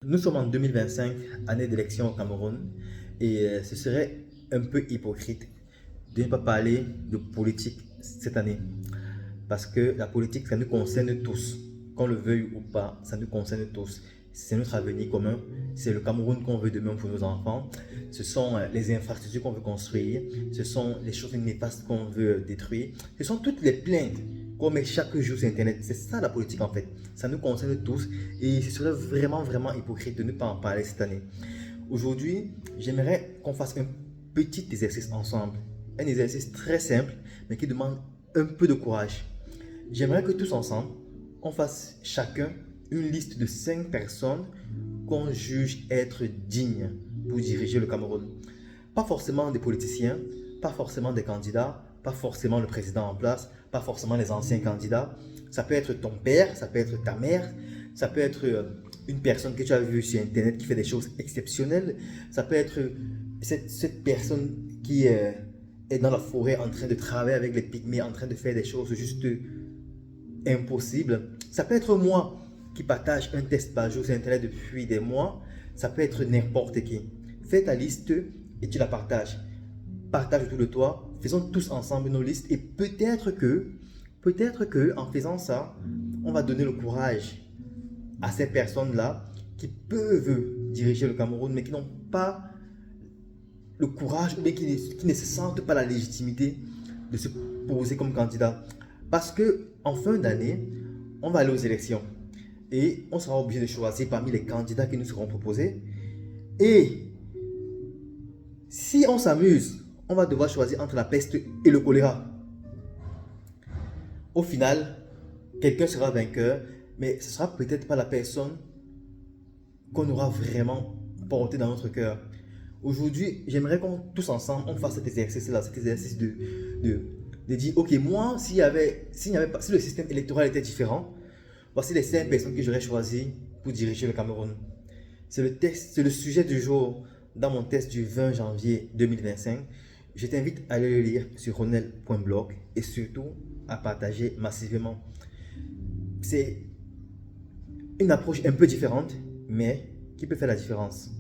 Nous sommes en 2025, année d'élection au Cameroun, et ce serait un peu hypocrite de ne pas parler de politique cette année. Parce que la politique, ça nous concerne tous. Qu'on le veuille ou pas, ça nous concerne tous. C'est notre avenir commun. C'est le Cameroun qu'on veut demain pour nos enfants. Ce sont les infrastructures qu'on veut construire. Ce sont les choses néfastes qu'on veut détruire. Ce sont toutes les plaintes qu'on met chaque jour sur Internet. C'est ça la politique en fait. Ça nous concerne tous et ce serait vraiment hypocrite de ne pas en parler cette année. Aujourd'hui, j'aimerais qu'on fasse un petit exercice ensemble. Un exercice très simple mais qui demande un peu de courage. J'aimerais que tous ensemble, on fasse chacun une liste de 5 personnes qu'on juge être dignes pour diriger le Cameroun. Pas forcément des politiciens, pas forcément des candidats, pas forcément le président en place, pas forcément les anciens candidats. Ça peut être ton père, ça peut être ta mère, ça peut être une personne que tu as vue sur Internet qui fait des choses exceptionnelles. Ça peut être cette personne qui est dans la forêt en train de travailler avec les pygmées, en train de faire des choses juste impossibles. Ça peut être moi qui partage un test par jour sur Internet depuis des mois. Ça peut être n'importe qui. Fais ta liste et tu la partages. Partage autour de toi. Faisons tous ensemble nos listes et peut-être que en faisant ça, on va donner le courage à ces personnes-là qui peuvent diriger le Cameroun mais qui n'ont pas le courage ou bien qui ne se sentent pas la légitimité de se poser comme candidat. Parce que en fin d'année, on va aller aux élections et on sera obligé de choisir parmi les candidats qui nous seront proposés. Et si on s'amuse, on va devoir choisir entre la peste et le choléra. Au final, quelqu'un sera vainqueur, mais ce sera peut-être pas la personne qu'on aura vraiment portée dans notre cœur. Aujourd'hui, j'aimerais qu'on tous ensemble, on fasse cet exercice-là, cet exercice de dire, ok, moi, si le système électoral était différent, voici les 5 personnes que j'aurais choisies pour diriger le Cameroun. C'est le sujet du jour dans mon test du 20 janvier 2025. Je t'invite à aller le lire sur ronel.blog et surtout à partager massivement. C'est une approche un peu différente, mais qui peut faire la différence.